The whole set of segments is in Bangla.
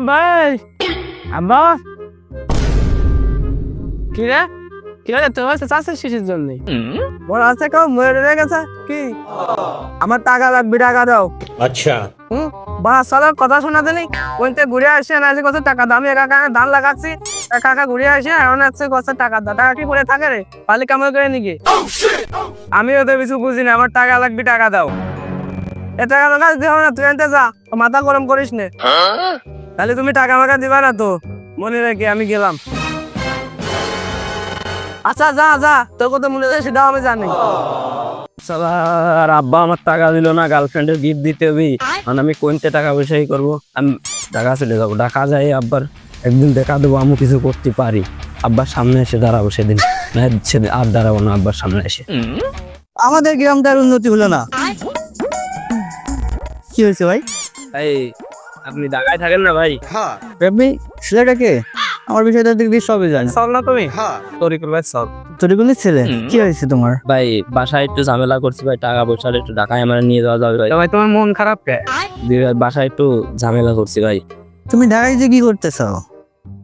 ভাই আব্বা কি রে তোমার চাষের শিশির জন্য ওর আছে কেউ মরে গেছে কি আমার টাকা লাগবে টাকা দাও। अच्छा বা সালার কথা শোনাতে নেই কোনতে ঘুরে আসে না কত টাকা দাম একা ধান লাগাচ্ছি কাকা ঘুরে আসে এখন আছে কত টাকা দাও টাকা কি করে থাকে রে পালি কামাই করে নাকি আমিও তো কিছু বুঝি না আমার টাকা লাগবে টাকা দাও এ টাকা টাকা দিতে হবে না তুই আনতে যা মাথা গরম করিস নে তাহলে তুমি টাকা মাকা দিবা না তো মনে রেখে আমি গেলাম। আচ্ছা যা যা তোর কথা মনে হয় সেটাও আমি জানি। আর আব্বা আমার টাকা দিল না গার্লফ্রেন্ডের গিফট দিতে হবে মানে আমি কোনতে টাকা পয়সাই করবো আমি ঢাকা চলে যাবো ঢাকা যাই আব্বার একদিন দেখা দেবো আমি কিছু করতে পারি আব্বার সামনে এসে দাঁড়াবো সেদিন না সেদিন আর দাঁড়াবো না আব্বার সামনে এসে। আমাদের গ্রামটার উন্নতি হলো না কি হয়েছে ভাই? এই আপনি ঢাকায় থাকেন না ভাই? আপনি ছেলেটাকে আমার বিষয়টা দিক দিয়ে সবই জানি চল না তুমি তরিকুল ভাই চল তরিকুলের ছেলে কি হয়েছে তোমার? ভাই বাসায় একটু ঝামেলা করছি ভাই টাকা পয়সা একটু ঢাকায় আমার নিয়ে যাওয়া যাবে ভাই। ভাই তোমার মন খারাপ কে? বাসায় একটু ঝামেলা করছি ভাই। তুমি ঢাকায় যে কি করতেছো?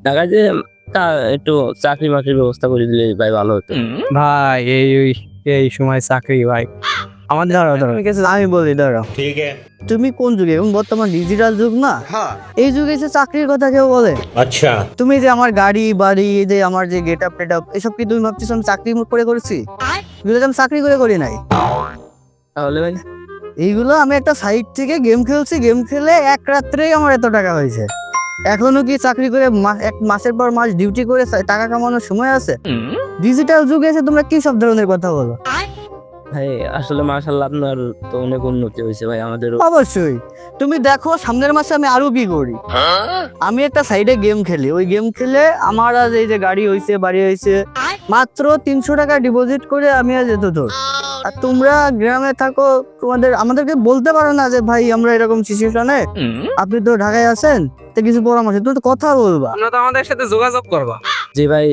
ঢাকায় যে একটু চাকরি বাকরির ব্যবস্থা করে দিলে ভাই ভালো হতো ভাই এই সময় চাকরি ভাই আমাদের আমি বলি দাঁড়াও ठीक है তুমি কোন যুগে এবং বর্তমান ডিজিটাল যুগ না এই যুগে এসে চাকরির কথা কেউ বলে? अच्छा তুমি যে আমার গাড়ি বাড়ি এই যে আমার যে গেট আপ টেট আপ এসব কি তুমি ভাবছিস আমি চাকরি করে করেছি? এগুলো আমি চাকরি করে করি নাই। তাহলে ভাই এইগুলো আমি একটা সাইট থেকে গেম খেলছি গেম খেলে এক রাত্রেই আমার এত টাকা হয়েছে। এখনো কি চাকরি করে এক মাসের পর মাস ডিউটি করে টাকা কামানোর সময় আছে? ডিজিটাল যুগে এসে তোমরা কি সব ধরনের কথা বলো? ভাই আসলে মাশাআল্লাহ আপনার তো অনেক উন্নতি হয়েছে ভাই আমাদের। অবশ্যই তুমি দেখো সামনের মাসে আমি আরো কি করি। আমি একটা সাইডে গেম খেলি ওই গেম খেলে আমার আজ এই যে গাড়ি হয়েছে বাড়ি হয়েছে মাত্র 300 টাকা ডিপোজিট করে আমি আজ এত দূর। আর তোমরা গ্রামে থাকো আমাদেরকে বলতে পারো না যে ভাই আমরা এরকম সিচুয়েশনে আপনি তো ঢাকায় আছেন তো কিছু পরামর্শ তুমি তো কথা বলবা তোমরা তো আমাদের সাথে যোগাযোগ করবা। জি ভাই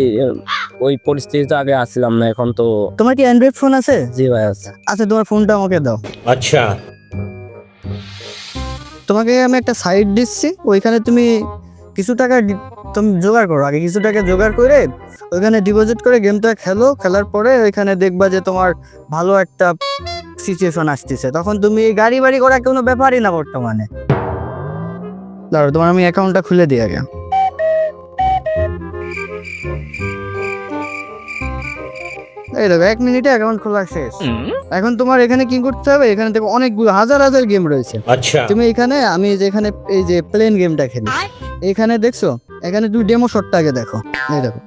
ওই পরিস্থিতিতে আগে আসছিলাম না এখন তো। তোমার কি অ্যান্ড্রয়েড ফোন আছে? জি ভাই আছে। আচ্ছা তোমার ফোনটা আমাকে দাও। अच्छा তোমাকে আমি একটা সাইট দিচ্ছি ওইখানে তুমি কিছু টাকা তুমি জোগাড় করো আগে কিছু টাকা জোগাড় করে ওইখানে ডিপোজিট করে গেমটা খেলো খেলার পরে ওইখানে দেখবা যে তোমার ভালো একটা সিচুয়েশন আসতেছে তখন তুমি গাড়ি বাড়ি করা কোনো ব্যাপারই না বর্তমানে। দাঁড়াও তোমার আমি অ্যাকাউন্টটা খুলে দিই আগে। এই দেখো 1 মিনিটে অ্যাকাউন্ট খোলা শেষ। এখন তোমার এখানে কি করতে হবে এখানে দেখো অনেকগুলো হাজার হাজার গেম রয়েছে। अच्छा তুমি এখানে আমি যেখানে এই যে প্লেন গেমটা খেলি এখানে দেখছো এখানে তুমি ডেমো শটটা আগে দেখো। এই দেখো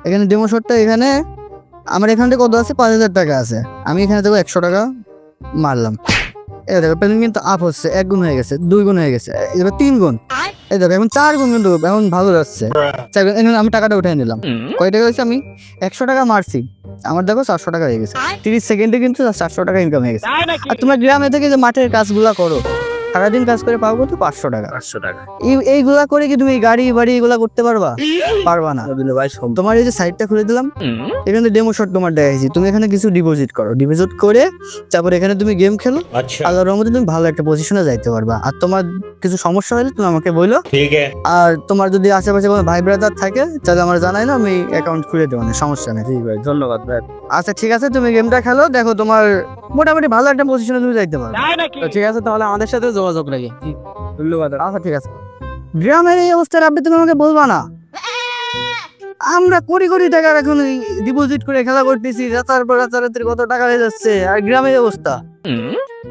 এখানে ডেমো শটটা এখানে আমার এখানে কত আছে 5000 টাকা আছে আমি এখানে দেখো 100 টাকা মারলাম। এই দেখো প্লেন কিন্তু আপ হচ্ছে 1 গুণ হয়ে গেছে 2 গুণ হয়ে গেছে এবার 3 গুণ এই দেখো এখন 4 গুণ কিন্তু এখন ভালো যাচ্ছে। আমি টাকাটা উঠে নিলাম কয় টাকা হয়েছে আমি 100 টাকা মারছি আমার দেখো 400 টাকা হয়ে গেছে 30 সেকেন্ডে কিন্তু 400 টাকা ইনকাম হয়ে গেছে। আর তোমরা গ্রামে থেকে যে মাঠের কাজগুলা করো সারাদিন কাজ করে পাবো তো 500 টাকা। এইগুলা করে কি তুমি গাড়ি বাড়ি এগুলা করতে পারবা? পারবা না। ভাই তোমার এই যে সাইটটা খুলে দিলাম এখানে ডেমো শট তোমার দেখাইছি তুমি এখানে কিছু ডিপোজিট করো ডিপোজিট করে তারপর এখানে তুমি গেম খেলো अच्छा আল্লাহর রহমতে তুমি ভালো একটা পজিশনে যাইতে পারবা। আর তোমার কিছু সমস্যা হলে তুমি আমাকে বলো। ठीक है আর তোমার যদি আশেপাশে কোনো ভাই ব্রাদার থাকে তাহলে আমার জানাই না আমি অ্যাকাউন্ট খুলে দেবো না সমস্যা নেই। জি ভাই ধন্যবাদ ভাই। আচ্ছা ঠিক আছে তুমি গেমটা খেলো দেখো তোমার মোটামুটি ভালো একটা পজিশনে তুমি যাইতে পারো। তো ঠিক আছে তাহলে আমাদের সাথে যোগাযোগ রাখি। ধন্যবাদ। আচ্ছা ঠিক আছে গ্রামের এই অবস্থার আপনি তুমি আমাকে বলবা না আমরা কোটি কোটি টাকা এখন ডিপোজিট করে খেলা করতেছি রাতার পর রাতারাতির কত টাকা হয়ে যাচ্ছে আর গ্রামের অবস্থা।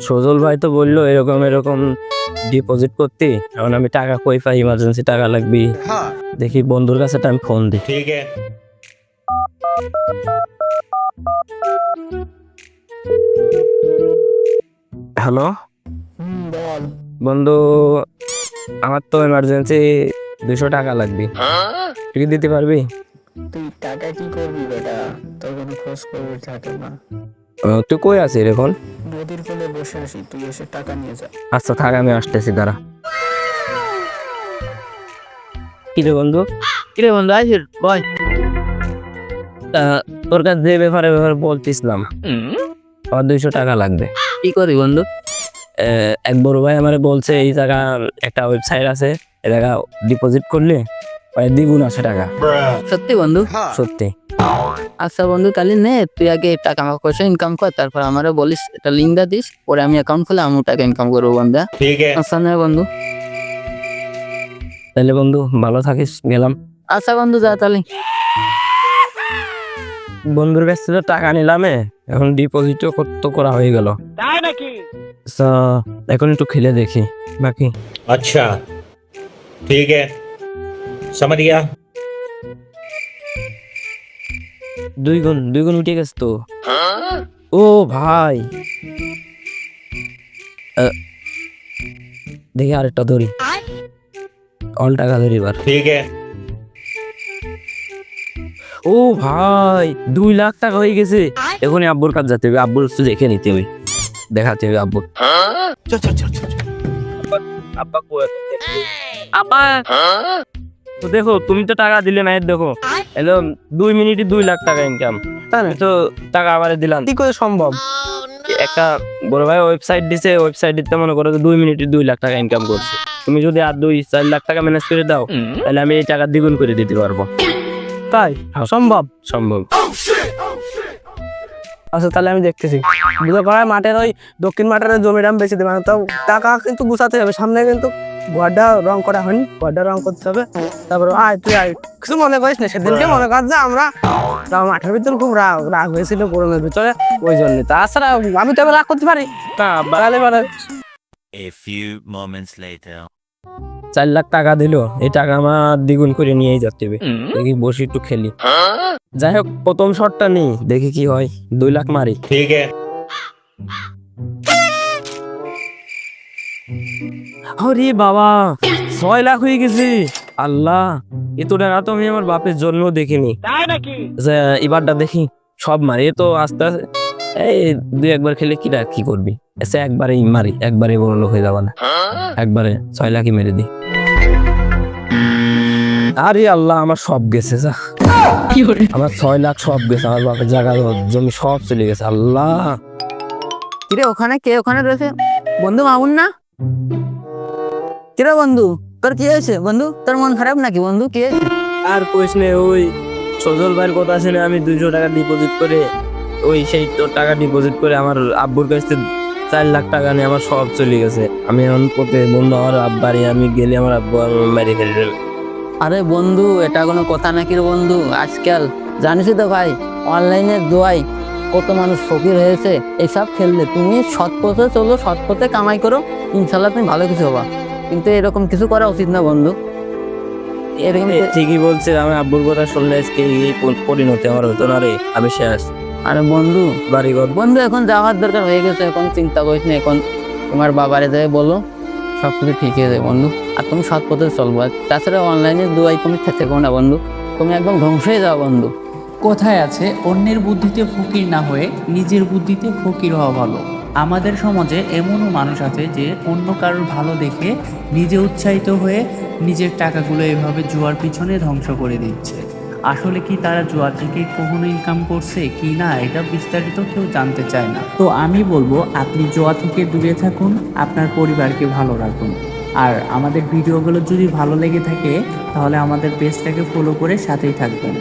সজল ভাই তো বললো এরকম ডিপোজিট করতে এখন আমি টাকা কই পাই ইমার্জেন্সি টাকা লাগবে দেখি বন্ধুর কাছে আমি ফোন দিই। ठीक है হ্যালো বন্ধু আমার তো ইমার্জেন্সি 200 টাকা লাগবে তুই দিতে পারবি? তুই টাকা কি করবি বেটা তোর কোনো খোঁজ খবর থাকে না। তুই কই আছিস এখন? নদীর কোলে বসে আছি তুই এসে টাকা নিয়ে যা। আচ্ছা থাক আমি আসতেছি দাঁড়া। কিরে বন্ধু আসির বল তোর কাছে যে ব্যাপারে বলতেছিলাম আমার 200 টাকা লাগবে। কি করি বন্ধু? এক বড় ভাই আমারে বলছে এই জায়গা একটা ওয়েবসাইট আছে এ টাকা ডিপোজিট করলে প্রায় দ্বিগুণ আসে টাকা। সত্যি বন্ধু? সত্যি। আচ্ছা বন্ধু, তাহলে নে তুই আগে টাকা পয়সা ইনকাম কর, তারপর আমারও বলিস, একটা লিঙ্ক দা দিস, পরে আমি অ্যাকাউন্ট খুলে আমি টাকা ইনকাম করবো বন্ধু। আচ্ছা না বন্ধু? তাহলে বন্ধু ভালো থাকিস, গেলাম। আচ্ছা বন্ধু, যা তাহলে। বন্ধুর কাছ থেকে টাকা নিলামে, এখন ডিপোজিটও তো করা হয়ে গেল। আচ্ছা, এখন একটু খেলে দেখি বাকি। अच्छा ठीक है, समझ गया। দুই গুণ উঠে গেছে তো। ও ভাই, দেখি আরেকটা ধরি, অল টাকা ধরি এবার। ठीक है, ও ভাই 2 লাখ টাকা হয়ে গেছে। এখনই আব্বুর কাছে যেতে হবে, আব্বুর একটু দেখে নিতে হবে, দেখাতে হবে আব্বুর। আব্বা কই? আব্বা তো দেখো, তুমি তো টাকা দিলে না, দেখো এলো 2 মিনিটে 2 লাখ টাকা ইনকাম। তো টাকা আবার দিলাম, কি করে সম্ভব? একটা বড় ভাই ওয়েবসাইট দিছে, ওয়েবসাইট দিতে মনে করো 2 মিনিটে 2 লাখ টাকা ইনকাম করছে। তুমি যদি আর 2-4 লাখ টাকা ম্যানেজ করে দাও, তাহলে আমি এই টাকা দ্বিগুণ করে দিতে পারবো। তাই সম্ভব? সম্ভব। আচ্ছা তাহলে আমি দেখতেছি, বুঝতে পারা মাঠের ওই দক্ষিণ মাঠের জমিটা বেশি দেবে না, তাও টাকা কিন্তু গুছাতে হবে। সামনে কিন্তু ঘরটা রং করা হয়নি, ঘরটা রং করতে হবে। তারপরে আয় তুই আয়, কিছু মনে করিস না, সেদিনকে মনে কর যে আমরা মাঠের ভিতরে খুব রাগ হয়েছিল গরমের ভিতরে, ওই জন্য। তাছাড়া আমি তো রাগ করতে পারি না, বাড়ালে বাড়ালে। A few moments later. 4 lakh টাকা দিল, এই টাকা আমার দ্বিগুণ করে নিয়েই যেতে হবে। দেখি বসে একটু খেলি। যাই হোক, প্রথম শটটা নেই, দেখি কি হয়। 2 লাখ মারি। ठीक है। আরে বাবা, 6 লাখ হয়ে গেছে। আল্লাহ, এত টাকা তো আমি আমার বাপের জন্য দেখিনি। এবারটা দেখি সব মারি, এ তো আস্তে আস্তে এই 2-1 খেলে কি করবি? এসে একবারেই মারি, একবারে বড় লোক হয়ে যাবা না, একবারে 6 লাখই মেরে দি। আরে আল্লাহ, আমার সব গেছে, যা আমার 6 লাখ সব গেছে, আমার বাপের জায়গা জমি সব চলে গেছে। আল্লাহ, কিরে ওখানে কে ওখানে রয়েছে? বন্ধু মামুন না? কিরে বন্ধু, তোর কি হয়েছে বন্ধু? তোর মন খারাপ নাকি বন্ধু? কি হয়েছে? আর কইস নে, ওই সজল ভাইয়ের কথা শুনে আমি 200 টাকা ডিপোজিট করে, ওই সেই তো টাকা ডিপোজিট করে আমার আব্বুর কাছ থেকে 4 লাখ টাকা নিয়ে আমার সব চলে গেছে। আমি এখন পথে বন্ধু, আমার আব্বারে আমি গেলে আমার আব্বু মেরে ফেলবে। আরে বন্ধু, এটা কোনো কথা নাকি রে বন্ধু? আজকাল জানিসই তো ভাই, অনলাইনের দোয়াই কত মানুষ ফকির হয়েছে। এইসব খেললে তুমি সৎ পথে চলো, সৎ পথে কামাই করো, ইনশাল্লাহ তুমি ভালো কিছু হবা। কিন্তু এরকম কিছু করা উচিত না বন্ধু। এরকম ঠিকই বলছে, আমি আব্বুর কথা শুনলে আজকে এই পরিণতি আমার হতো না রে, আমি শেষ। আরে বন্ধু, বাড়িঘর বন্ধু এখন যাওয়ার দরকার হয়ে গেছে, এখন চিন্তা করিস না। এখন তোমার বাবারে যাই বলো, সব কিছু ঠিক হয়ে যাবে বন্ধু। আর তুমি সৎ পথে চলবো। আর তাছাড়া অনলাইনে দোয়াই তুমি থেকো না বন্ধু, তুমি একদম ধ্বংস হয়ে যাও বন্ধু। কোথায় আছে অন্যের বুদ্ধিতে ফকির না হয়ে নিজের বুদ্ধিতে ফকির হওয়া ভালো। আমাদের সমাজে এমনও মানুষ আছে যে অন্য কারোর ভালো দেখে নিজে উৎসাহিত হয়ে নিজের টাকাগুলো এভাবে জুয়ার পিছনে ধ্বংস করে দিচ্ছে। আসলে কি তারা জুয়া থেকে কখনো ইনকাম করছে কি না, এটা বিস্তারিত কেউ জানতে চায় না। তো আমি বলবো, আপনি জুয়া থেকে দূরে থাকুন, আপনার পরিবারকে ভালো রাখুন। আর আমাদের ভিডিওগুলো যদি ভালো লেগে থাকে তাহলে আমাদের পেজটাকে ফলো করে সাথেই থাকবেন।